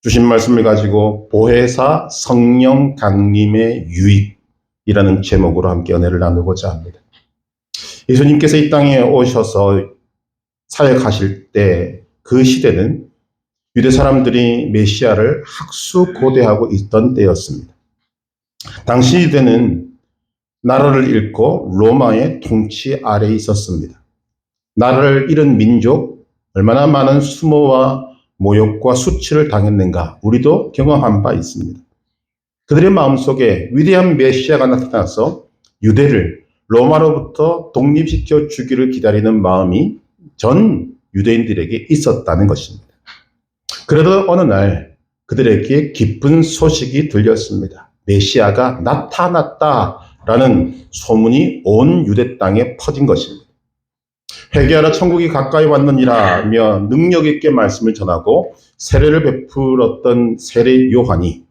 주신 말씀을 가지고 보혜사 성령 강림의 유익이라는 제목으로 함께 은혜를 나누고자 합니다. 예수님께서 이 땅에 오셔서 사역하실 때 그 시대는 유대 사람들이 메시아를 학수고대하고 있던 때였습니다. 당시 유대는 나라를 잃고 로마의 통치 아래에 있었습니다. 나라를 잃은 민족, 얼마나 많은 수모와 모욕과 수치를 당했는가 우리도 경험한 바 있습니다. 그들의 마음속에 위대한 메시아가 나타나서 유대를 로마로부터 독립시켜 주기를 기다리는 마음이 전 유대인들에게 있었다는 것입니다. 그러던 어느 날 그들에게 기쁜 소식이 들렸습니다. 메시아가 나타났다라는 소문이 온 유대 땅에 퍼진 것입니다. 회개하라 천국이 가까이 왔느니라 하며 능력 있게 말씀을 전하고 세례를 베풀었던 세례 요한이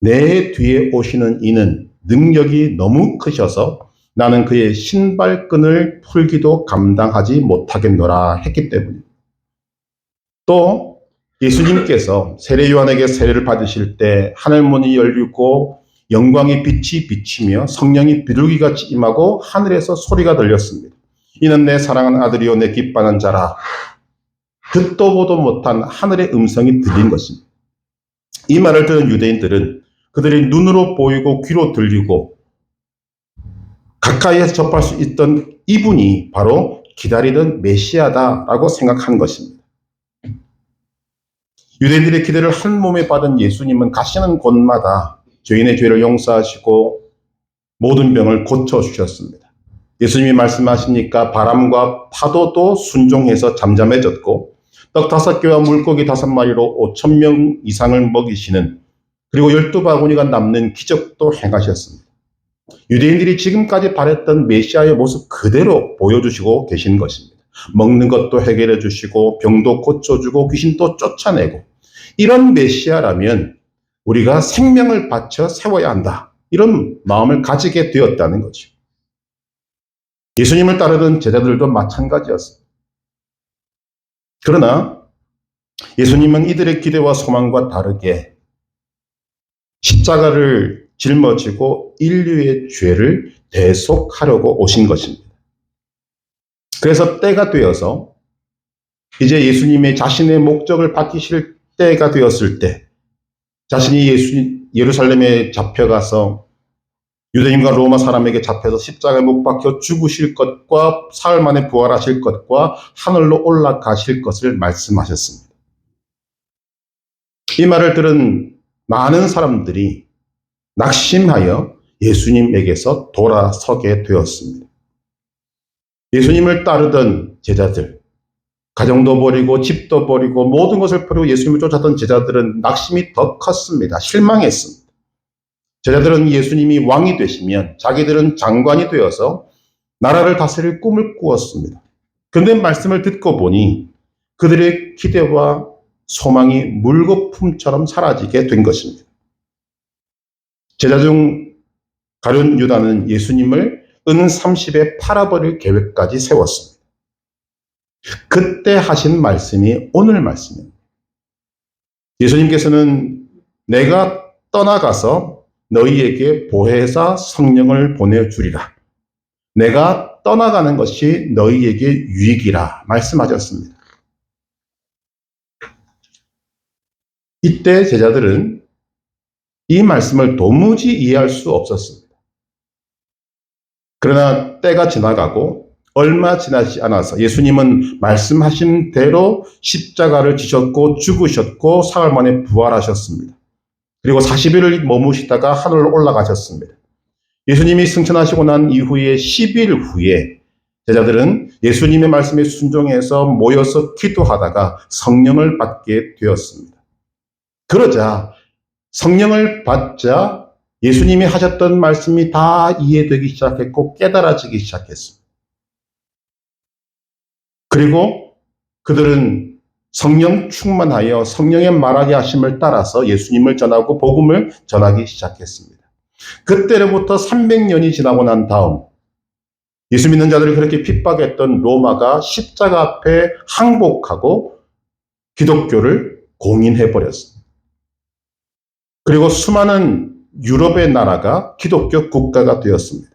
내 뒤에 오시는 이는 능력이 너무 크셔서 나는 그의 신발끈을 풀기도 감당하지 못하겠노라 했기 때문입니다. 또 예수님께서 세례 요한에게 세례를 받으실 때 하늘문이 열리고 영광의 빛이 비치며 성령이 비둘기같이 임하고 하늘에서 소리가 들렸습니다. 이는 내 사랑하는 아들이요 내 기뻐하는 자라. 듣도 보도 못한 하늘의 음성이 들린 것입니다. 이 말을 들은 유대인들은 그들이 눈으로 보이고 귀로 들리고 가까이에서 접할 수 있던 이분이 바로 기다리던 메시아다라고 생각한 것입니다. 유대인들의 기대를 한 몸에 받은 예수님은 가시는 곳마다 죄인의 죄를 용서하시고 모든 병을 고쳐주셨습니다. 예수님이 말씀하시니까 바람과 파도도 순종해서 잠잠해졌고 떡 5개와 물고기 5마리로 5,000명 이상을 먹이시는 그리고 12바구니가 남는 기적도 행하셨습니다. 유대인들이 지금까지 바랬던 메시아의 모습 그대로 보여주시고 계신 것입니다. 먹는 것도 해결해 주시고 병도 고쳐주고 귀신도 쫓아내고 이런 메시아라면 우리가 생명을 바쳐 세워야 한다. 이런 마음을 가지게 되었다는 거죠. 예수님을 따르던 제자들도 마찬가지였습니다. 그러나 예수님은 이들의 기대와 소망과 다르게 십자가를 짊어지고 인류의 죄를 대속하려고 오신 것입니다. 그래서 때가 되어서 이제 예수님의 자신의 목적을 밝히실 때가 되었을 때 자신이 예루살렘에 잡혀가서 유대인과 로마 사람에게 잡혀서 십자가에 못 박혀 죽으실 것과 사흘 만에 부활하실 것과 하늘로 올라가실 것을 말씀하셨습니다. 이 말을 들은 많은 사람들이 낙심하여 예수님에게서 돌아서게 되었습니다. 예수님을 따르던 제자들, 가정도 버리고 집도 버리고 모든 것을 버리고 예수님을 쫓았던 제자들은 낙심이 더 컸습니다. 실망했습니다. 제자들은 예수님이 왕이 되시면 자기들은 장관이 되어서 나라를 다스릴 꿈을 꾸었습니다. 그런데 말씀을 듣고 보니 그들의 기대와 소망이 물거품처럼 사라지게 된 것입니다. 제자 중 가룟 유다는 예수님을 은 30에 팔아버릴 계획까지 세웠습니다. 그때 하신 말씀이 오늘 말씀입니다. 예수님께서는 내가 떠나가서 너희에게 보혜사 성령을 보내주리라. 내가 떠나가는 것이 너희에게 유익이라 말씀하셨습니다. 이때 제자들은 이 말씀을 도무지 이해할 수 없었습니다. 그러나 때가 지나가고 얼마 지나지 않아서 예수님은 말씀하신 대로 십자가를 지셨고 죽으셨고 사흘 만에 부활하셨습니다. 그리고 40일을 머무시다가 하늘로 올라가셨습니다. 예수님이 승천하시고 난 이후에 10일 후에 제자들은 예수님의 말씀에 순종해서 모여서 기도하다가 성령을 받게 되었습니다. 그러자 성령을 받자 예수님이 하셨던 말씀이 다 이해되기 시작했고 깨달아지기 시작했습니다. 그리고 그들은 성령 충만하여 성령의 말하게 하심을 따라서 예수님을 전하고 복음을 전하기 시작했습니다. 그때로부터 300년이 지나고 난 다음 예수 믿는 자들을 그렇게 핍박했던 로마가 십자가 앞에 항복하고 기독교를 공인해버렸습니다. 그리고 수많은 유럽의 나라가 기독교 국가가 되었습니다.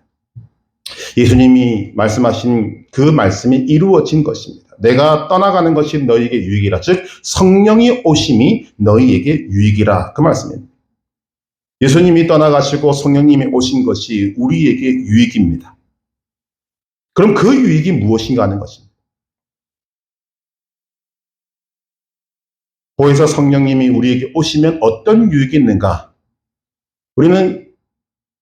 예수님이 말씀하신 그 말씀이 이루어진 것입니다. 내가 떠나가는 것이 너희에게 유익이라. 즉 성령이 오심이 너희에게 유익이라. 그 말씀입니다. 예수님이 떠나가시고 성령님이 오신 것이 우리에게 유익입니다. 그럼 그 유익이 무엇인가 하는 것입니다. 보혜사 성령님이 우리에게 오시면 어떤 유익이 있는가? 우리는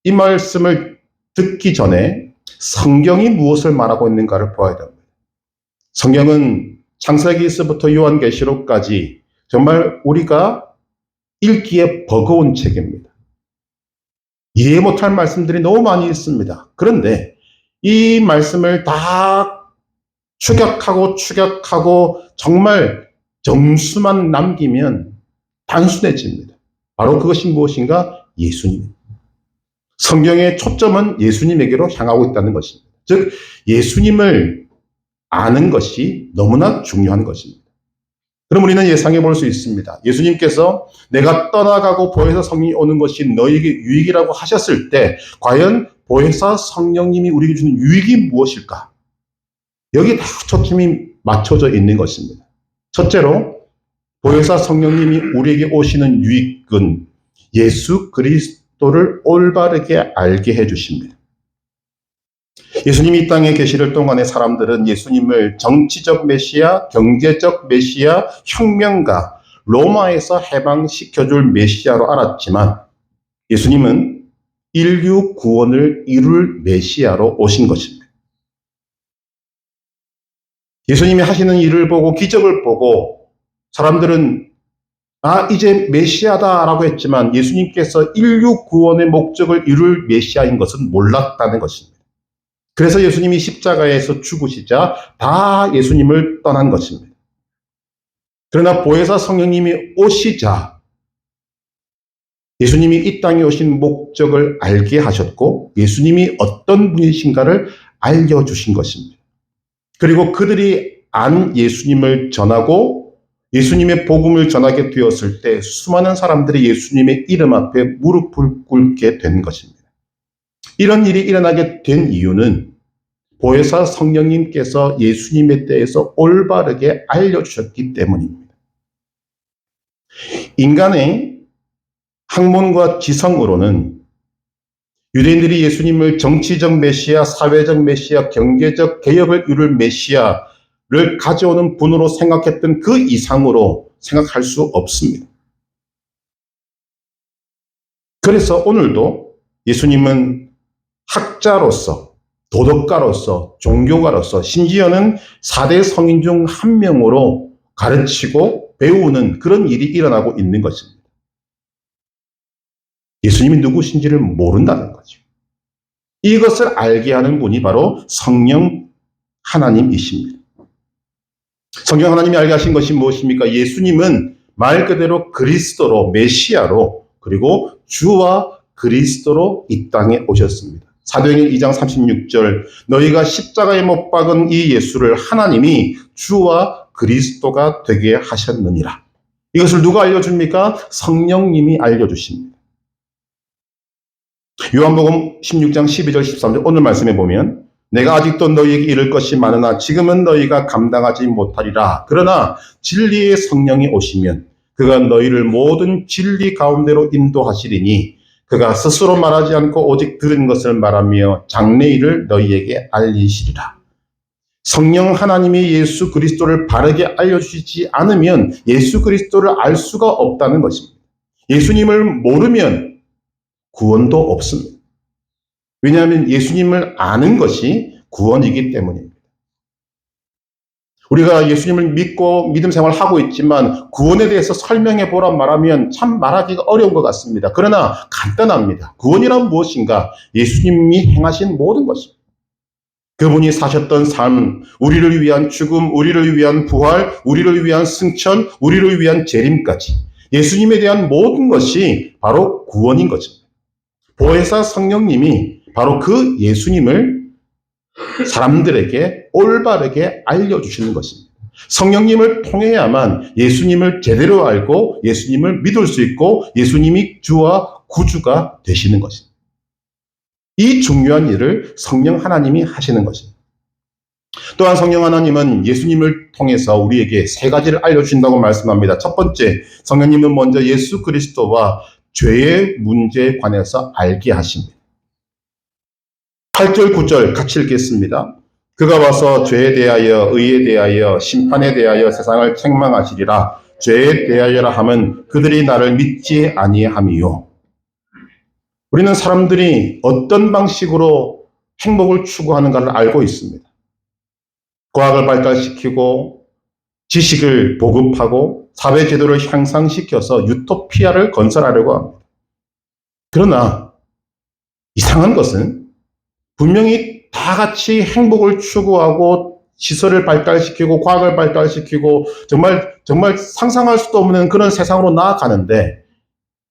이 말씀을 듣기 전에 성경이 무엇을 말하고 있는가를 보아야 됩니다. 성경은 창세기에서부터 요한계시록까지 정말 우리가 읽기에 버거운 책입니다. 이해 못할 말씀들이 너무 많이 있습니다. 그런데 이 말씀을 다 추격하고 정말 정수만 남기면 단순해집니다. 바로 그것이 무엇인가? 예수님. 성경의 초점은 예수님에게로 향하고 있다는 것입니다. 즉 예수님을 아는 것이 너무나 중요한 것입니다. 그럼 우리는 예상해 볼 수 있습니다. 예수님께서 내가 떠나가고 보혜사 성령이 오는 것이 너희에게 유익이라고 하셨을 때 과연 보혜사 성령님이 우리에게 주는 유익이 무엇일까? 여기 다 초점이 맞춰져 있는 것입니다. 첫째로 보혜사 성령님이 우리에게 오시는 유익은 예수 그리스도를 올바르게 알게 해주십니다. 예수님이 이 땅에 계시를 동안의 사람들은 예수님을 정치적 메시아, 경제적 메시아, 혁명가, 로마에서 해방시켜줄 메시아로 알았지만 예수님은 인류 구원을 이룰 메시아로 오신 것입니다. 예수님이 하시는 일을 보고 기적을 보고 사람들은 이제 메시아다라고 했지만 예수님께서 인류 구원의 목적을 이룰 메시아인 것은 몰랐다는 것입니다. 그래서 예수님이 십자가에서 죽으시자 다 예수님을 떠난 것입니다. 그러나 보혜사 성령님이 오시자 예수님이 이 땅에 오신 목적을 알게 하셨고 예수님이 어떤 분이신가를 알려주신 것입니다. 그리고 그들이 안 예수님을 전하고 예수님의 복음을 전하게 되었을 때 수많은 사람들이 예수님의 이름 앞에 무릎을 꿇게 된 것입니다. 이런 일이 일어나게 된 이유는 보혜사 성령님께서 예수님에 대해서 올바르게 알려주셨기 때문입니다. 인간의 학문과 지성으로는 유대인들이 예수님을 정치적 메시아, 사회적 메시아, 경제적 개혁을 이룰 메시아를 가져오는 분으로 생각했던 그 이상으로 생각할 수 없습니다. 그래서 오늘도 예수님은 학자로서, 도덕가로서, 종교가로서, 심지어는 4대 성인 중 한 명으로 가르치고 배우는 그런 일이 일어나고 있는 것입니다. 예수님이 누구신지를 모른다는 거죠. 이것을 알게 하는 분이 바로 성령 하나님이십니다. 성령 하나님이 알게 하신 것이 무엇입니까? 예수님은 말 그대로 그리스도로, 메시아로, 그리고 주와 그리스도로 이 땅에 오셨습니다. 사도행전 2장 36절 너희가 십자가에 못 박은 이 예수를 하나님이 주와 그리스도가 되게 하셨느니라. 이것을 누가 알려줍니까? 성령님이 알려주십니다. 요한복음 16장 12절 13절 오늘 말씀에 보면 내가 아직도 너희에게 이를 것이 많으나 지금은 너희가 감당하지 못하리라. 그러나 진리의 성령이 오시면 그가 너희를 모든 진리 가운데로 인도하시리니 그가 스스로 말하지 않고 오직 들은 것을 말하며 장래일을 너희에게 알리시리라. 성령 하나님이 예수 그리스도를 바르게 알려주시지 않으면 예수 그리스도를 알 수가 없다는 것입니다. 예수님을 모르면 구원도 없습니다. 왜냐하면 예수님을 아는 것이 구원이기 때문입니다. 우리가 예수님을 믿고 믿음 생활을 하고 있지만 구원에 대해서 설명해 보라 말하면 참 말하기가 어려운 것 같습니다. 그러나 간단합니다. 구원이란 무엇인가? 예수님이 행하신 모든 것입니다. 그분이 사셨던 삶, 우리를 위한 죽음, 우리를 위한 부활, 우리를 위한 승천, 우리를 위한 재림까지 예수님에 대한 모든 것이 바로 구원인 것입니다. 보혜사 성령님이 바로 그 예수님을 사람들에게 올바르게 알려주시는 것입니다. 성령님을 통해야만 예수님을 제대로 알고 예수님을 믿을 수 있고 예수님이 주와 구주가 되시는 것입니다. 이 중요한 일을 성령 하나님이 하시는 것입니다. 또한 성령 하나님은 예수님을 통해서 우리에게 세 가지를 알려주신다고 말씀합니다. 첫 번째, 성령님은 먼저 예수 그리스도와 죄의 문제에 관해서 알게 하십니다. 8절, 9절 같이 읽겠습니다. 그가 와서 죄에 대하여 의에 대하여 심판에 대하여 세상을 책망하시리라. 죄에 대하여라 함은 그들이 나를 믿지 아니함이요. 우리는 사람들이 어떤 방식으로 행복을 추구하는가를 알고 있습니다. 과학을 발달시키고 지식을 보급하고 사회제도를 향상시켜서 유토피아를 건설하려고 합니다. 그러나 이상한 것은 분명히 다 같이 행복을 추구하고 시설을 발달시키고 과학을 발달시키고 정말 상상할 수도 없는 그런 세상으로 나아가는데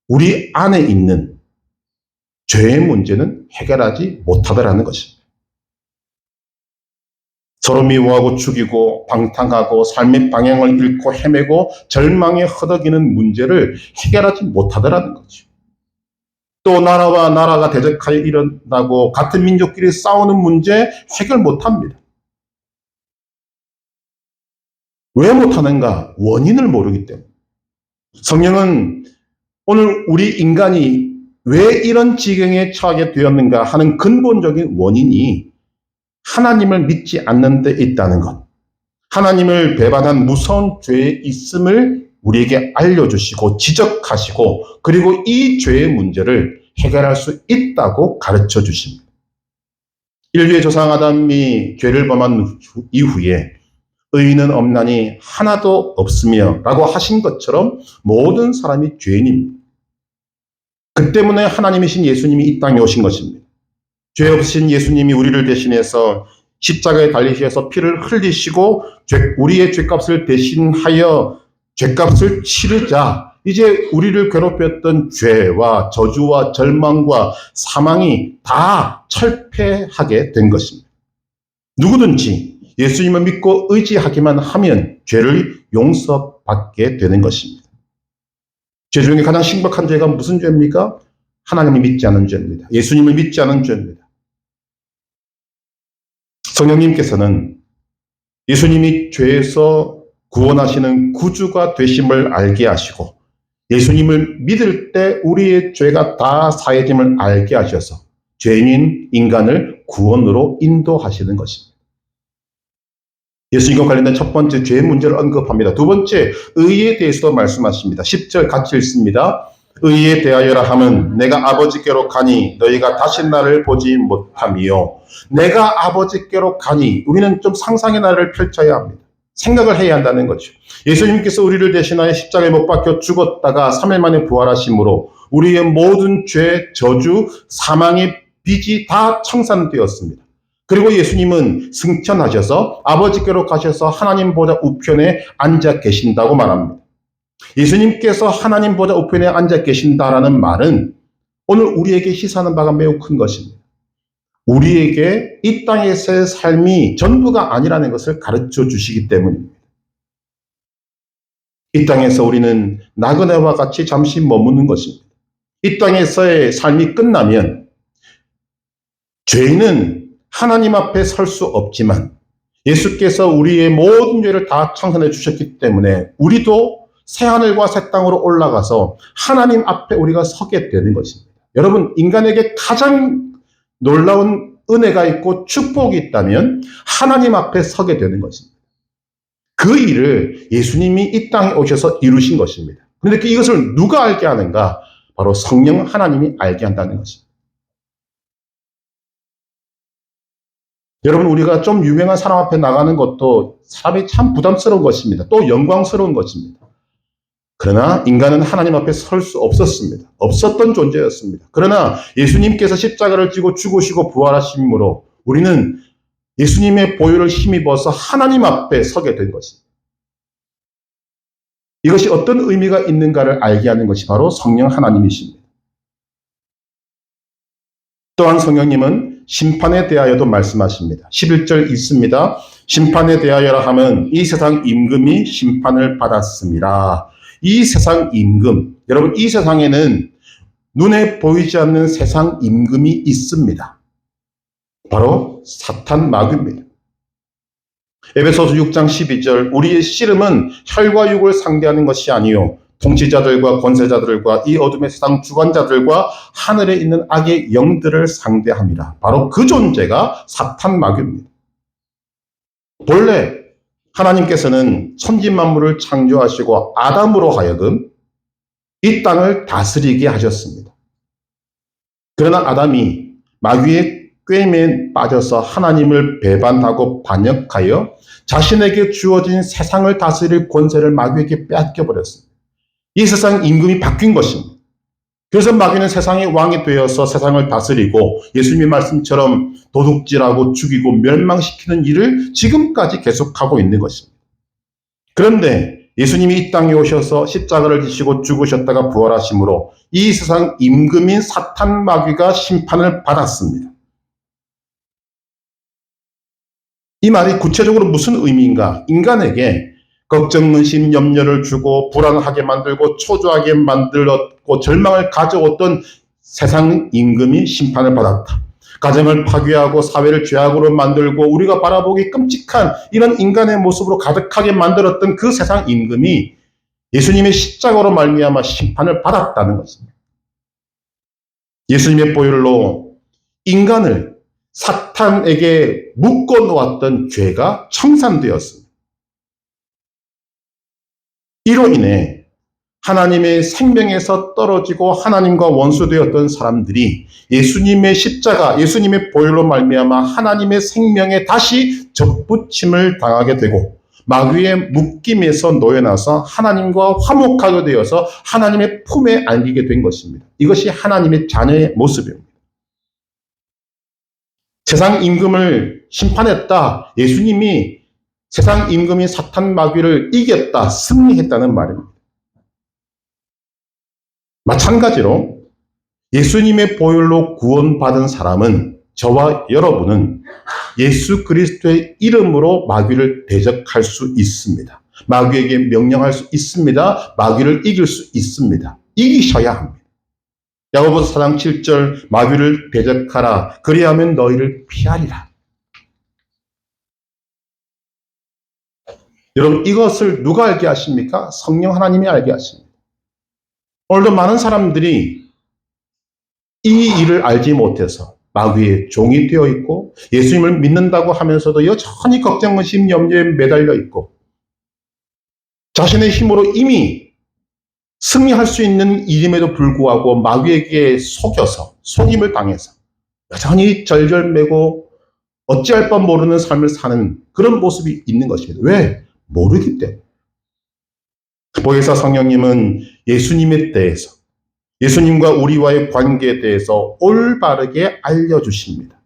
우리 안에 있는 죄의 문제는 해결하지 못하더라는 것입니다. 서로 미워하고 죽이고 방탕하고 삶의 방향을 잃고 헤매고 절망에 허덕이는 문제를 해결하지 못하더라는 거죠. 또 나라와 나라가 대적하여 일어나고 같은 민족끼리 싸우는 문제 해결 못합니다. 왜 못하는가? 원인을 모르기 때문에. 성령은 오늘 우리 인간이 왜 이런 지경에 처하게 되었는가 하는 근본적인 원인이 하나님을 믿지 않는 데 있다는 것. 하나님을 배반한 무서운 죄에 있음을 우리에게 알려주시고 지적하시고 그리고 이 죄의 문제를 해결할 수 있다고 가르쳐 주십니다. 인류의 조상 아담이 죄를 범한 이후에 의인은 없나니 하나도 없으며 라고 하신 것처럼 모든 사람이 죄인입니다. 그 때문에 하나님이신 예수님이 이 땅에 오신 것입니다. 죄 없으신 예수님이 우리를 대신해서 십자가에 달리셔서 피를 흘리시고 우리의 죄값을 대신하여 죄값을 치르자 이제 우리를 괴롭혔던 죄와 저주와 절망과 사망이 다 철폐하게 된 것입니다. 누구든지 예수님을 믿고 의지하기만 하면 죄를 용서받게 되는 것입니다. 죄 중에 가장 심각한 죄가 무슨 죄입니까? 하나님을 믿지 않은 죄입니다. 예수님을 믿지 않은 죄입니다. 성령님께서는 예수님이 죄에서 구원하시는 구주가 되심을 알게 하시고 예수님을 믿을 때 우리의 죄가 다 사해짐을 알게 하셔서 죄인인 인간을 구원으로 인도하시는 것입니다. 예수님과 관련된 첫 번째 죄의 문제를 언급합니다. 두 번째 의에 대해서도 말씀하십니다. 10절 같이 읽습니다. 의에 대하여라 함은 내가 아버지께로 가니 너희가 다시 나를 보지 못함이요. 내가 아버지께로 가니 우리는 좀 상상의 나를 펼쳐야 합니다. 생각을 해야 한다는 거죠. 예수님께서 우리를 대신하여 십자가에 못 박혀 죽었다가 3일 만에 부활하심으로 우리의 모든 죄, 저주, 사망의 빚이 다 청산되었습니다. 그리고 예수님은 승천하셔서 아버지께로 가셔서 하나님 보좌 우편에 앉아 계신다고 말합니다. 예수님께서 하나님 보좌 우편에 앉아 계신다라는 말은 오늘 우리에게 시사하는 바가 매우 큰 것입니다. 우리에게 이 땅에서의 삶이 전부가 아니라는 것을 가르쳐 주시기 때문입니다. 이 땅에서 우리는 나그네와 같이 잠시 머무는 것입니다. 이 땅에서의 삶이 끝나면 죄인은 하나님 앞에 설 수 없지만 예수께서 우리의 모든 죄를 다 청산해 주셨기 때문에 우리도 새하늘과 새 땅으로 올라가서 하나님 앞에 우리가 서게 되는 것입니다. 여러분, 인간에게 가장 놀라운 은혜가 있고 축복이 있다면 하나님 앞에 서게 되는 것입니다. 그 일을 예수님이 이 땅에 오셔서 이루신 것입니다. 그런데 이것을 누가 알게 하는가? 바로 성령 하나님이 알게 한다는 것입니다. 여러분, 우리가 좀 유명한 사람 앞에 나가는 것도 사람이 참 부담스러운 것입니다. 또 영광스러운 것입니다. 그러나 인간은 하나님 앞에 설 수 없었습니다. 없었던 존재였습니다. 그러나 예수님께서 십자가를 지고 죽으시고 부활하심으로 우리는 예수님의 보혈을 힘입어서 하나님 앞에 서게 된 것입니다. 이것이 어떤 의미가 있는가를 알게 하는 것이 바로 성령 하나님이십니다. 또한 성령님은 심판에 대하여도 말씀하십니다. 11절 있습니다. 심판에 대하여라 하면 이 세상 임금이 심판을 받았습니다. 이 세상 임금, 여러분 이 세상에는 눈에 보이지 않는 세상 임금이 있습니다. 바로 사탄 마귀입니다. 에베소서 6장 12절 우리의 씨름은 혈과 육을 상대하는 것이 아니요 통치자들과 권세자들과 이 어둠의 세상 주관자들과 하늘에 있는 악의 영들을 상대함이라. 바로 그 존재가 사탄 마귀입니다. 본래 하나님께서는 천지만물을 창조하시고 아담으로 하여금 이 땅을 다스리게 하셨습니다. 그러나 아담이 마귀의 꾀임에 빠져서 하나님을 배반하고 반역하여 자신에게 주어진 세상을 다스릴 권세를 마귀에게 빼앗겨버렸습니다. 이 세상 임금이 바뀐 것입니다. 그래서 마귀는 세상의 왕이 되어서 세상을 다스리고 예수님의 말씀처럼 도둑질하고 죽이고 멸망시키는 일을 지금까지 계속하고 있는 것입니다. 그런데 예수님이 이 땅에 오셔서 십자가를 지시고 죽으셨다가 부활하심으로 이 세상 임금인 사탄 마귀가 심판을 받았습니다. 이 말이 구체적으로 무슨 의미인가? 인간에게 걱정, 의심, 염려를 주고 불안하게 만들고 초조하게 만들었고 절망을 가져왔던 세상 임금이 심판을 받았다. 가정을 파괴하고 사회를 죄악으로 만들고 우리가 바라보기 끔찍한 이런 인간의 모습으로 가득하게 만들었던 그 세상 임금이 예수님의 십자가로 말미암아 심판을 받았다는 것입니다. 예수님의 보혈로 인간을 사탄에게 묶어놓았던 죄가 청산되었습니다. 이로 인해 하나님의 생명에서 떨어지고 하나님과 원수되었던 사람들이 예수님의 십자가, 예수님의 보혈로 말미암아 하나님의 생명에 다시 접붙임을 당하게 되고 마귀의 묶임에서 놓여나서 하나님과 화목하게 되어서 하나님의 품에 안기게 된 것입니다. 이것이 하나님의 자녀의 모습입니다. 세상 임금을 심판했다. 예수님이 세상 임금인 사탄 마귀를 이겼다, 승리했다는 말입니다. 마찬가지로 예수님의 보혈로 구원받은 사람은 저와 여러분은 예수 그리스도의 이름으로 마귀를 대적할 수 있습니다. 마귀에게 명령할 수 있습니다. 마귀를 이길 수 있습니다. 이기셔야 합니다. 야고보서 4장 7절 마귀를 대적하라. 그리하면 너희를 피하리라. 여러분 이것을 누가 알게 하십니까? 성령 하나님이 알게 하십니다. 오늘도 많은 사람들이 이 일을 알지 못해서 마귀의 종이 되어 있고 예수님을 믿는다고 하면서도 여전히 걱정, 의심, 염려에 매달려 있고 자신의 힘으로 이미 승리할 수 있는 일임에도 불구하고 마귀에게 속여서 속임을 당해서 여전히 절절매고 어찌할 바 모르는 삶을 사는 그런 모습이 있는 것입니다. 왜? 모르기 때문에. 보혜사 성령님은 예수님에 대해서 예수님과 우리와의 관계에 대해서 올바르게 알려주십니다.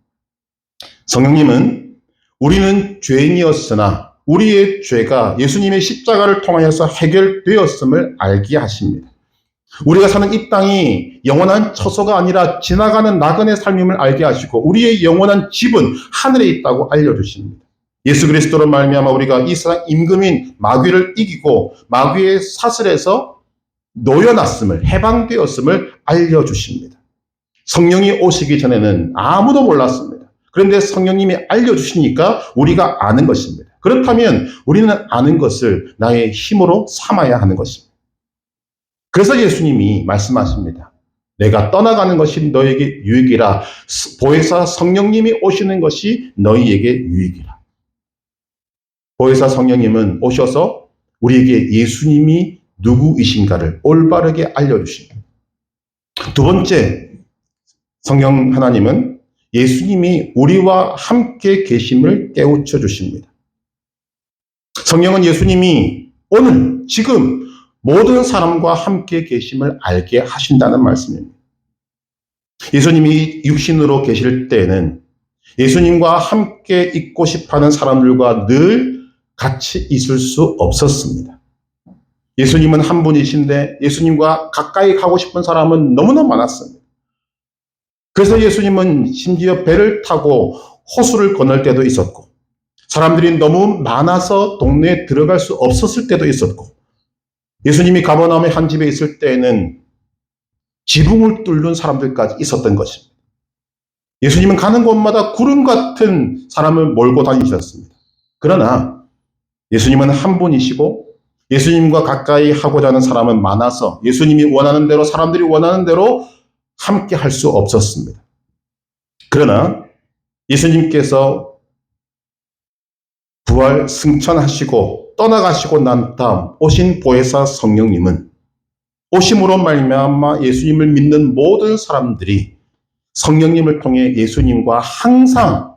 성령님은 우리는 죄인이었으나 우리의 죄가 예수님의 십자가를 통하여서 해결되었음을 알게 하십니다. 우리가 사는 이 땅이 영원한 처소가 아니라 지나가는 나그네 삶임을 알게 하시고 우리의 영원한 집은 하늘에 있다고 알려주십니다. 예수 그리스도로 말미암아 우리가 이 세상 임금인 마귀를 이기고 마귀의 사슬에서 놓여놨음을, 해방되었음을 알려주십니다. 성령이 오시기 전에는 아무도 몰랐습니다. 그런데 성령님이 알려주시니까 우리가 아는 것입니다. 그렇다면 우리는 아는 것을 나의 힘으로 삼아야 하는 것입니다. 그래서 예수님이 말씀하십니다. 내가 떠나가는 것이 너에게 유익이라. 보혜사 성령님이 오시는 것이 너희에게 유익이라. 보혜사 성령님은 오셔서 우리에게 예수님이 누구이신가를 올바르게 알려주십니다. 두 번째, 성령 하나님은 예수님이 우리와 함께 계심을 깨우쳐 주십니다. 성령은 예수님이 오늘, 지금 모든 사람과 함께 계심을 알게 하신다는 말씀입니다. 예수님이 육신으로 계실 때에는 예수님과 함께 있고 싶어하는 사람들과 늘 같이 있을 수 없었습니다. 예수님은 한 분이신데 예수님과 가까이 가고 싶은 사람은 너무나 많았습니다. 그래서 예수님은 심지어 배를 타고 호수를 건널 때도 있었고, 사람들이 너무 많아서 동네에 들어갈 수 없었을 때도 있었고, 예수님이 가버나움의 한 집에 있을 때에는 지붕을 뚫는 사람들까지 있었던 것입니다. 예수님은 가는 곳마다 구름 같은 사람을 몰고 다니셨습니다. 그러나 예수님은 한 분이시고, 예수님과 가까이 하고자 하는 사람은 많아서 예수님이 원하는 대로, 사람들이 원하는 대로 함께 할 수 없었습니다. 그러나 예수님께서 부활 승천하시고 떠나가시고 난 다음 오신 보혜사 성령님은 오심으로 말미암아 예수님을 믿는 모든 사람들이 성령님을 통해 예수님과 항상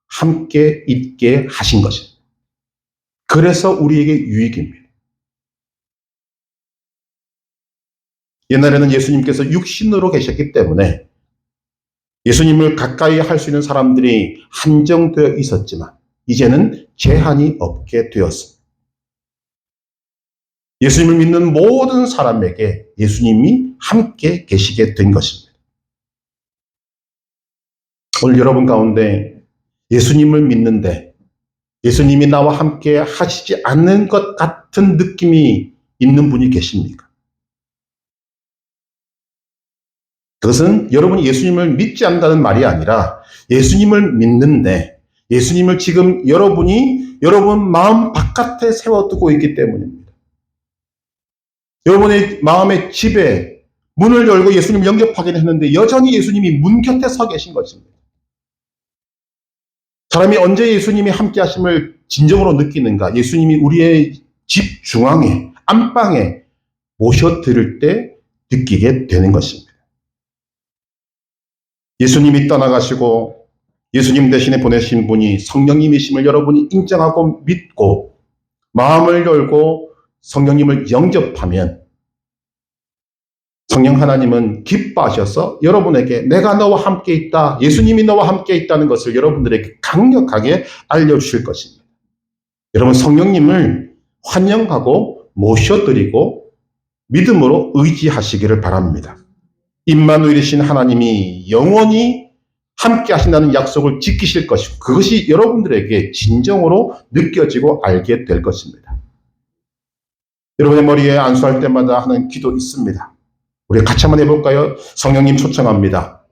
함께 있게 하신 것입니다. 그래서 우리에게 유익입니다. 옛날에는 예수님께서 육신으로 계셨기 때문에 예수님을 가까이 할 수 있는 사람들이 한정되어 있었지만 이제는 제한이 없게 되었습니다. 예수님을 믿는 모든 사람에게 예수님이 함께 계시게 된 것입니다. 오늘 여러분 가운데 예수님을 믿는데 예수님이 나와 함께 하시지 않는 것 같은 느낌이 있는 분이 계십니까? 그것은 여러분이 예수님을 믿지 않는다는 말이 아니라 예수님을 믿는데 예수님을 지금 여러분 마음 바깥에 세워두고 있기 때문입니다. 여러분의 마음의 집에 문을 열고 예수님을 영접하기는 했는데 여전히 예수님이 문 곁에 서 계신 것입니다. 사람이 언제 예수님이 함께 하심을 진정으로 느끼는가? 예수님이 우리의 집 중앙에, 안방에 모셔드릴 때 느끼게 되는 것입니다. 예수님이 떠나가시고 예수님 대신에 보내신 분이 성령님이심을 여러분이 인정하고 믿고 마음을 열고 성령님을 영접하면 성령 하나님은 기뻐하셔서 여러분에게 내가 너와 함께 있다, 예수님이 너와 함께 있다는 것을 여러분들에게 강력하게 알려주실 것입니다. 여러분 성령님을 환영하고 모셔드리고 믿음으로 의지하시기를 바랍니다. 임마누엘이신 하나님이 영원히 함께 하신다는 약속을 지키실 것이고 그것이 여러분들에게 진정으로 느껴지고 알게 될 것입니다. 여러분의 머리에 안수할 때마다 하는 기도 있습니다. 우리 같이 한번 해볼까요? 성령님 초청합니다.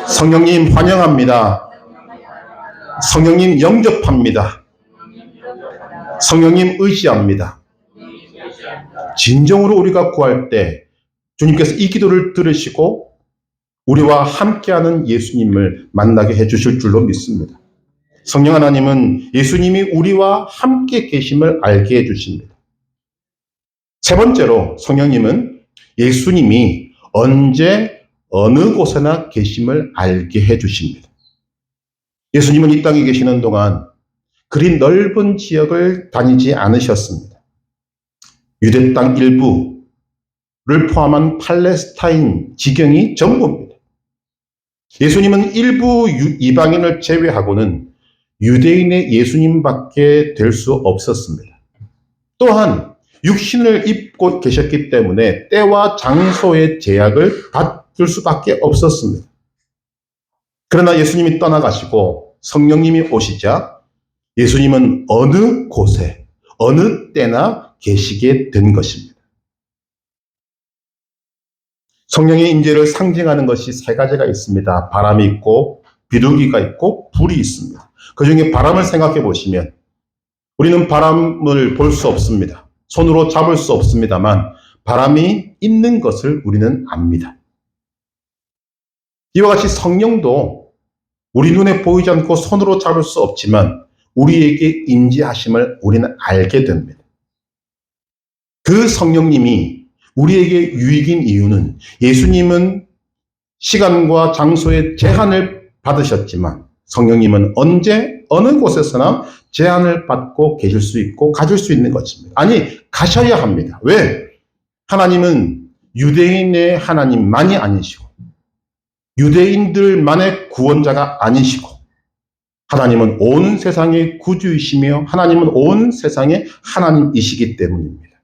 성령님 환영합니다. 성령님 영접합니다. 성령님 의지합니다. 진정으로 우리가 구할 때 주님께서 이 기도를 들으시고 우리와 함께하는 예수님을 만나게 해주실 줄로 믿습니다. 성령 하나님은 예수님이 우리와 함께 계심을 알게 해주십니다. 세 번째로 성령님은 예수님이 언제 어느 곳에나 계심을 알게 해주십니다. 예수님은 이 땅에 계시는 동안 그리 넓은 지역을 다니지 않으셨습니다. 유대 땅 일부를 포함한 팔레스타인 지경이 전부입니다. 예수님은 일부 이방인을 제외하고는 유대인의 예수님밖에 될 수 없었습니다. 또한 육신을 입고 계셨기 때문에 때와 장소의 제약을 받을 수밖에 없었습니다. 그러나 예수님이 떠나가시고 성령님이 오시자 예수님은 어느 곳에 어느 때나 계시게 된 것입니다. 성령의 임재를 상징하는 것이 세 가지가 있습니다. 바람이 있고 비둘기가 있고 불이 있습니다. 그중에 바람을 생각해 보시면 우리는 바람을 볼 수 없습니다. 손으로 잡을 수 없습니다만 바람이 있는 것을 우리는 압니다. 이와 같이 성령도 우리 눈에 보이지 않고 손으로 잡을 수 없지만 우리에게 임재하심을 우리는 알게 됩니다. 그 성령님이 우리에게 유익인 이유는 예수님은 시간과 장소의 제한을 받으셨지만 성령님은 언제 어느 곳에서나 제한을 받고 계실 수 있고 가질 수 있는 것입니다. 아니, 가셔야 합니다. 왜? 하나님은 유대인의 하나님만이 아니시고 유대인들만의 구원자가 아니시고 하나님은 온 세상의 구주이시며 하나님은 온 세상의 하나님이시기 때문입니다.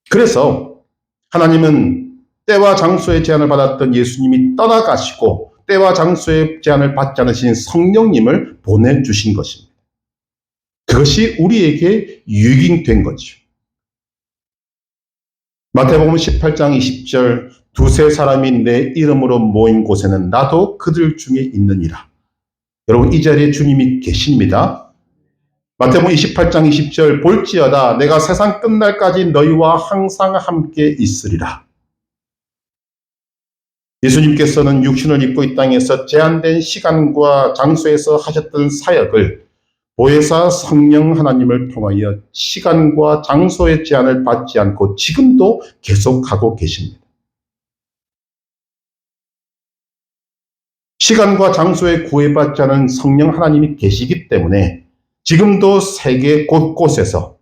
그래서 하나님은 때와 장소의 제한을 받았던 예수님이 떠나가시고 때와 장소의 제한을 받지 않으신 성령님을 보내주신 것입니다. 그것이 우리에게 유익이 된 거죠. 마태복음 18장 20절 두세 사람이 내 이름으로 모인 곳에는 나도 그들 중에 있느니라. 여러분 이 자리에 주님이 계십니다. 마태복음 28장 20절 볼지어다 내가 세상 끝날까지 너희와 항상 함께 있으리라. 예수님께서는 육신을 입고 이 땅에서 제한된 시간과 장소에서 하셨던 사역을 보혜사 성령 하나님을 통하여 시간과 장소의 제한을 받지 않고 지금도 계속하고 계십니다. 시간과 장소에 구애받지 않은 성령 하나님이 계시기 때문에 지금도 세계 곳곳에서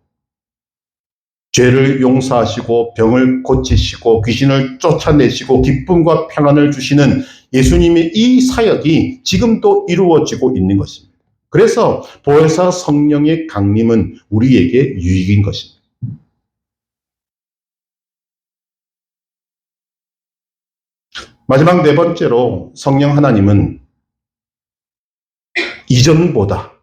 죄를 용서하시고 병을 고치시고 귀신을 쫓아내시고 기쁨과 평안을 주시는 예수님의 이 사역이 지금도 이루어지고 있는 것입니다. 그래서 보혜사 성령의 강림은 우리에게 유익인 것입니다. 마지막 네 번째로 성령 하나님은 이전보다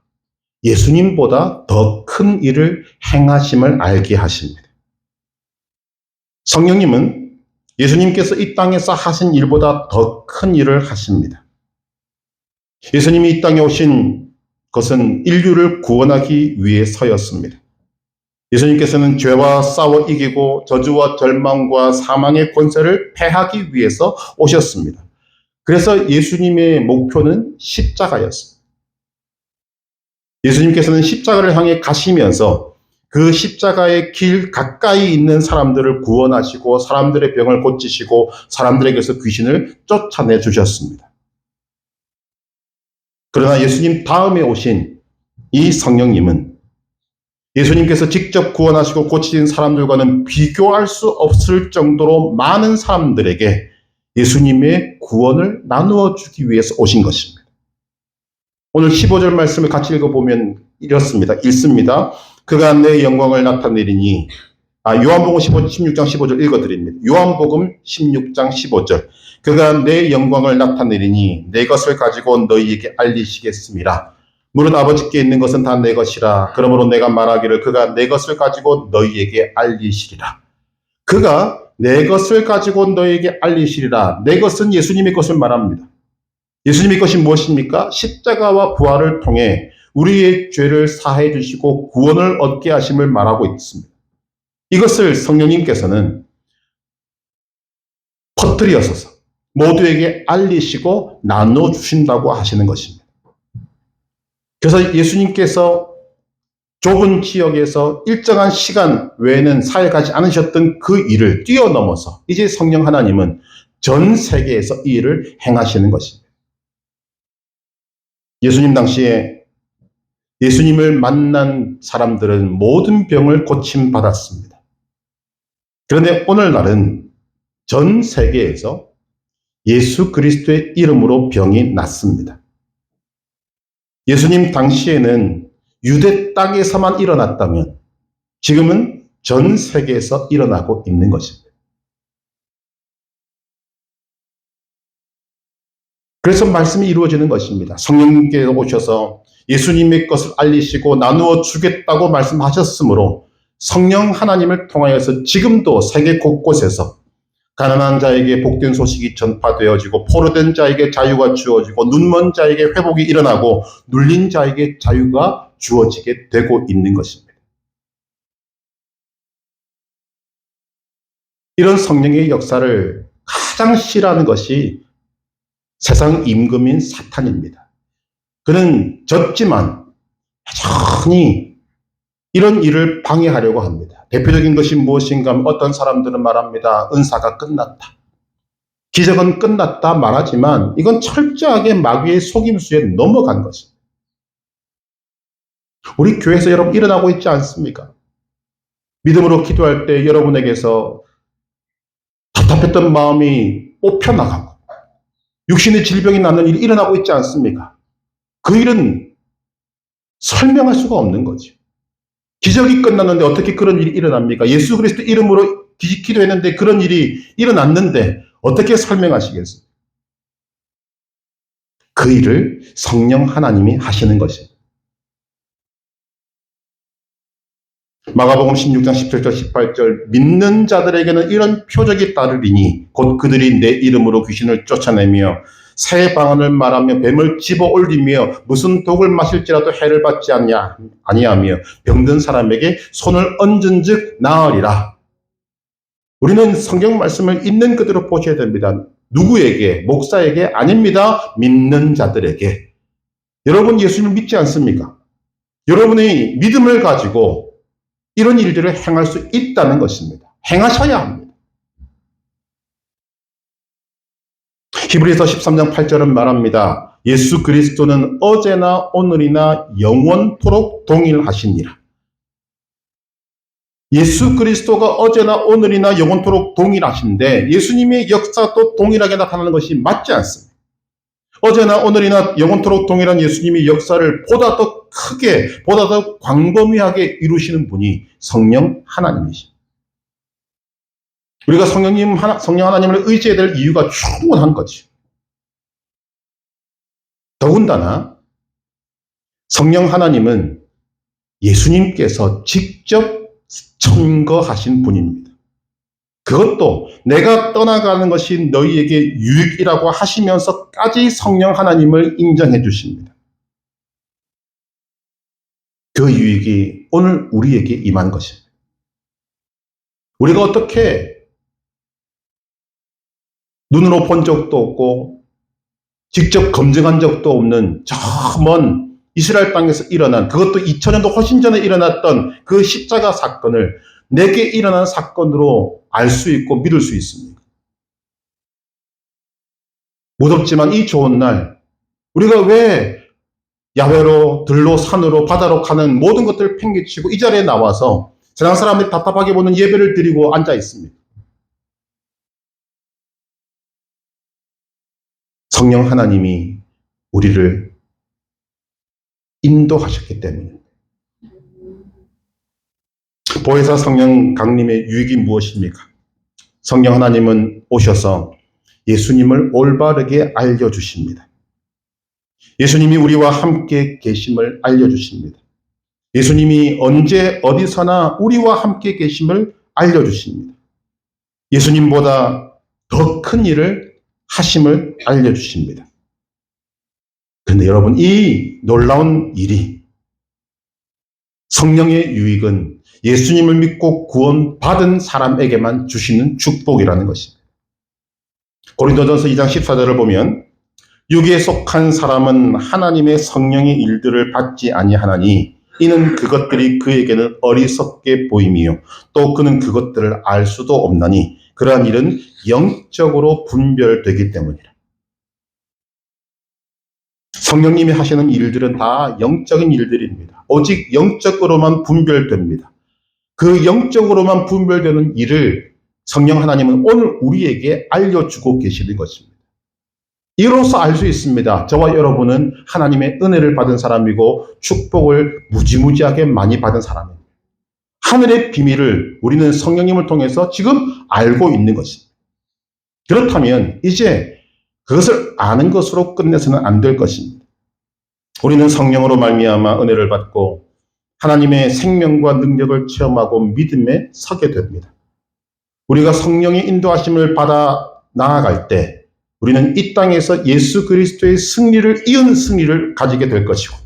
예수님보다 더 큰 일을 행하심을 알게 하십니다. 성령님은 예수님께서 이 땅에서 하신 일보다 더 큰 일을 하십니다. 예수님이 이 땅에 오신 것은 인류를 구원하기 위해서였습니다. 예수님께서는 죄와 싸워 이기고 저주와 절망과 사망의 권세를 패하기 위해서 오셨습니다. 그래서 예수님의 목표는 십자가였습니다. 예수님께서는 십자가를 향해 가시면서 그 십자가의 길 가까이 있는 사람들을 구원하시고 사람들의 병을 고치시고 사람들에게서 귀신을 쫓아내 주셨습니다. 그러나 예수님 다음에 오신 이 성령님은 예수님께서 직접 구원하시고 고치신 사람들과는 비교할 수 없을 정도로 많은 사람들에게 예수님의 구원을 나누어 주기 위해서 오신 것입니다. 오늘 15절 말씀을 같이 읽어보면 이렇습니다. 읽습니다. 그가 내 영광을 나타내리니 요한복음 16장 15절 읽어드립니다. 요한복음 16장 15절 그가 내 영광을 나타내리니 내 것을 가지고 너희에게 알리시겠습니다. 물은 아버지께 있는 것은 다 내 것이라. 그러므로 내가 말하기를 그가 내 것을 가지고 너희에게 알리시리라. 그가 내 것을 가지고 너희에게 알리시리라. 내 것은 예수님의 것을 말합니다. 예수님의 것이 무엇입니까? 십자가와 부활을 통해 우리의 죄를 사해 주시고 구원을 얻게 하심을 말하고 있습니다. 이것을 성령님께서는 퍼뜨려서 모두에게 알리시고 나눠 주신다고 하시는 것입니다. 그래서 예수님께서 좁은 지역에서 일정한 시간 외에는 사역하지 않으셨던 그 일을 뛰어넘어서 이제 성령 하나님은 전 세계에서 이 일을 행하시는 것입니다. 예수님 당시에 예수님을 만난 사람들은 모든 병을 고침받았습니다. 그런데 오늘날은 전 세계에서 예수 그리스도의 이름으로 병이 낫습니다. 예수님 당시에는 유대 땅에서만 일어났다면 지금은 전 세계에서 일어나고 있는 것입니다. 그래서 말씀이 이루어지는 것입니다. 성령님께서 오셔서 예수님의 것을 알리시고 나누어 주겠다고 말씀하셨으므로 성령 하나님을 통하여서 지금도 세계 곳곳에서 가난한 자에게 복된 소식이 전파되어지고 포로된 자에게 자유가 주어지고 눈먼 자에게 회복이 일어나고 눌린 자에게 자유가 주어지게 되고 있는 것입니다. 이런 성령의 역사를 가장 싫어하는 것이 세상 임금인 사탄입니다. 그는 졌지만 여전히 이런 일을 방해하려고 합니다. 대표적인 것이 무엇인가 하면 어떤 사람들은 말합니다. 은사가 끝났다. 기적은 끝났다 말하지만 이건 철저하게 마귀의 속임수에 넘어간 것입니다. 우리 교회에서 여러분 일어나고 있지 않습니까? 믿음으로 기도할 때 여러분에게서 답답했던 마음이 뽑혀나가고 육신의 질병이 낫는 일이 일어나고 있지 않습니까? 그 일은 설명할 수가 없는 거죠. 기적이 끝났는데 어떻게 그런 일이 일어납니까? 예수 그리스도 이름으로 기도했는데 그런 일이 일어났는데 어떻게 설명하시겠어요? 그 일을 성령 하나님이 하시는 것입니다. 마가복음 16장 17절 18절 믿는 자들에게는 이런 표적이 따르리니 곧 그들이 내 이름으로 귀신을 쫓아내며 새 방언을 말하며 뱀을 집어 올리며 무슨 독을 마실지라도 해를 받지 아니하며 병든 사람에게 손을 얹은 즉 나으리라. 우리는 성경 말씀을 있는 그대로 보셔야 됩니다. 누구에게? 목사에게? 아닙니다. 믿는 자들에게. 여러분 예수님을 믿지 않습니까? 여러분의 믿음을 가지고 이런 일들을 행할 수 있다는 것입니다. 행하셔야 합니다. 히브리서 13장 8절은 말합니다. 예수 그리스도는 어제나 오늘이나 영원토록 동일하시니라. 예수 그리스도가 어제나 오늘이나 영원토록 동일하신데 예수님의 역사도 동일하게 나타나는 것이 맞지 않습니다. 어제나 오늘이나 영원토록 동일한 예수님의 역사를 보다 더 크게, 보다 더 광범위하게 이루시는 분이 성령 하나님이십니다. 우리가 성령 하나님을 의지해야 될 이유가 충분한 거죠. 더군다나 성령 하나님은 예수님께서 직접 천거하신 분입니다. 그것도 내가 떠나가는 것이 너희에게 유익이라고 하시면서까지 성령 하나님을 인정해 주십니다. 그 유익이 오늘 우리에게 임한 것입니다. 우리가 어떻게 눈으로 본 적도 없고 직접 검증한 적도 없는 저 먼 이스라엘 땅에서 일어난, 그것도 2000년도 훨씬 전에 일어났던 그 십자가 사건을 내게 일어난 사건으로 알 수 있고 믿을 수 있습니다. 무덥지만 이 좋은 날 우리가 왜 야외로, 들로, 산으로, 바다로 가는 모든 것들을 팽개치고 이 자리에 나와서 세상 사람들이 답답하게 보는 예배를 드리고 앉아 있습니다. 성령 하나님이 우리를 인도하셨기 때문입니다. 보혜사 성령 강림의 유익이 무엇입니까? 성령 하나님은 오셔서 예수님을 올바르게 알려주십니다. 예수님이 우리와 함께 계심을 알려주십니다. 예수님이 언제 어디서나 우리와 함께 계심을 알려주십니다. 예수님보다 더 큰 일을 하심을 알려주십니다. 그런데 여러분, 이 놀라운 일이, 성령의 유익은 예수님을 믿고 구원받은 사람에게만 주시는 축복이라는 것입니다. 고린도전서 2장 14절을 보면 육에 속한 사람은 하나님의 성령의 일들을 받지 아니하나니 이는 그것들이 그에게는 어리석게 보임이요 또 그는 그것들을 알 수도 없나니 그러한 일은 영적으로 분별되기 때문이라. 성령님이 하시는 일들은 다 영적인 일들입니다. 오직 영적으로만 분별됩니다. 그 영적으로만 분별되는 일을 성령 하나님은 오늘 우리에게 알려주고 계시는 것입니다. 이로써 알 수 있습니다. 저와 여러분은 하나님의 은혜를 받은 사람이고 축복을 무지무지하게 많이 받은 사람입니다. 하늘의 비밀을 우리는 성령님을 통해서 지금 알고 있는 것입니다. 그렇다면 이제 그것을 아는 것으로 끝내서는 안 될 것입니다. 우리는 성령으로 말미암아 은혜를 받고 하나님의 생명과 능력을 체험하고 믿음에 서게 됩니다. 우리가 성령의 인도하심을 받아 나아갈 때 우리는 이 땅에서 예수 그리스도의 승리를 이은 승리를 가지게 될 것이고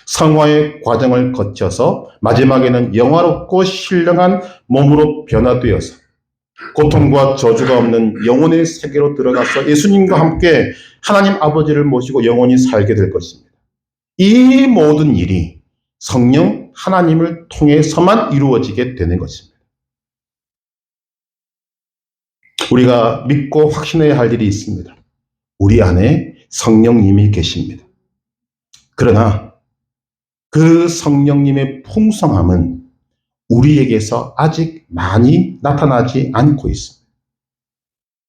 성화의 과정을 거쳐서 마지막에는 영화롭고 신령한 몸으로 변화되어서 고통과 저주가 없는 영혼의 세계로 들어가서 예수님과 함께 하나님 아버지를 모시고 영원히 살게 될 것입니다. 이 모든 일이 성령 하나님을 통해서만 이루어지게 되는 것입니다. 우리가 믿고 확신해야 할 일이 있습니다. 우리 안에 성령님이 계십니다. 그러나 그 성령님의 풍성함은 우리에게서 아직 많이 나타나지 않고 있습니다.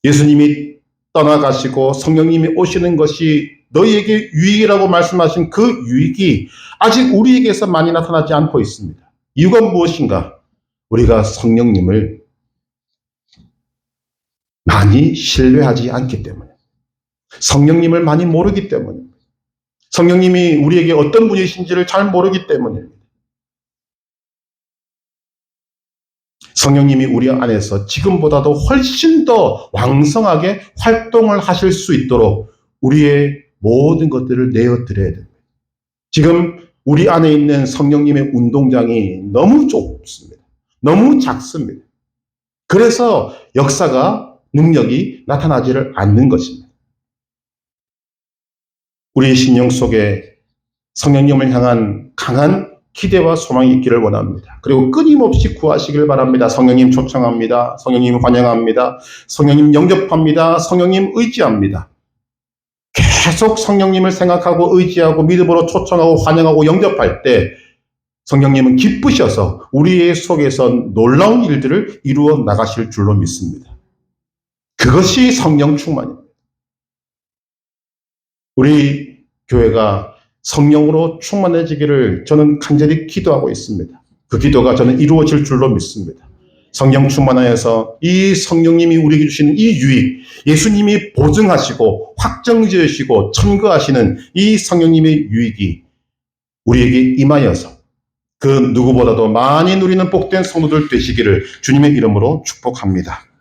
예수님이 떠나가시고 성령님이 오시는 것이 너희에게 유익이라고 말씀하신 그 유익이 아직 우리에게서 많이 나타나지 않고 있습니다. 이유가 무엇인가? 우리가 성령님을 많이 신뢰하지 않기 때문에, 성령님을 많이 모르기 때문에, 성령님이 우리에게 어떤 분이신지를 잘 모르기 때문입니다. 성령님이 우리 안에서 지금보다도 훨씬 더 왕성하게 활동을 하실 수 있도록 우리의 모든 것들을 내어드려야 됩니다. 지금 우리 안에 있는 성령님의 운동장이 너무 좁습니다. 너무 작습니다. 그래서 역사가, 능력이 나타나지를 않는 것입니다. 우리의 신령 속에 성령님을 향한 강한 기대와 소망이 있기를 원합니다. 그리고 끊임없이 구하시길 바랍니다. 성령님 초청합니다. 성령님 환영합니다. 성령님 영접합니다. 성령님 의지합니다. 계속 성령님을 생각하고 의지하고 믿음으로 초청하고 환영하고 영접할 때 성령님은 기쁘셔서 우리의 속에서 놀라운 일들을 이루어 나가실 줄로 믿습니다. 그것이 성령 충만입니다. 우리 교회가 성령으로 충만해지기를 저는 간절히 기도하고 있습니다. 그 기도가 저는 이루어질 줄로 믿습니다. 성령 충만하여서 이 성령님이 우리에게 주시는 이 유익, 예수님이 보증하시고 확정지으시고 청거하시는 이 성령님의 유익이 우리에게 임하여서 그 누구보다도 많이 누리는 복된 성도들 되시기를 주님의 이름으로 축복합니다.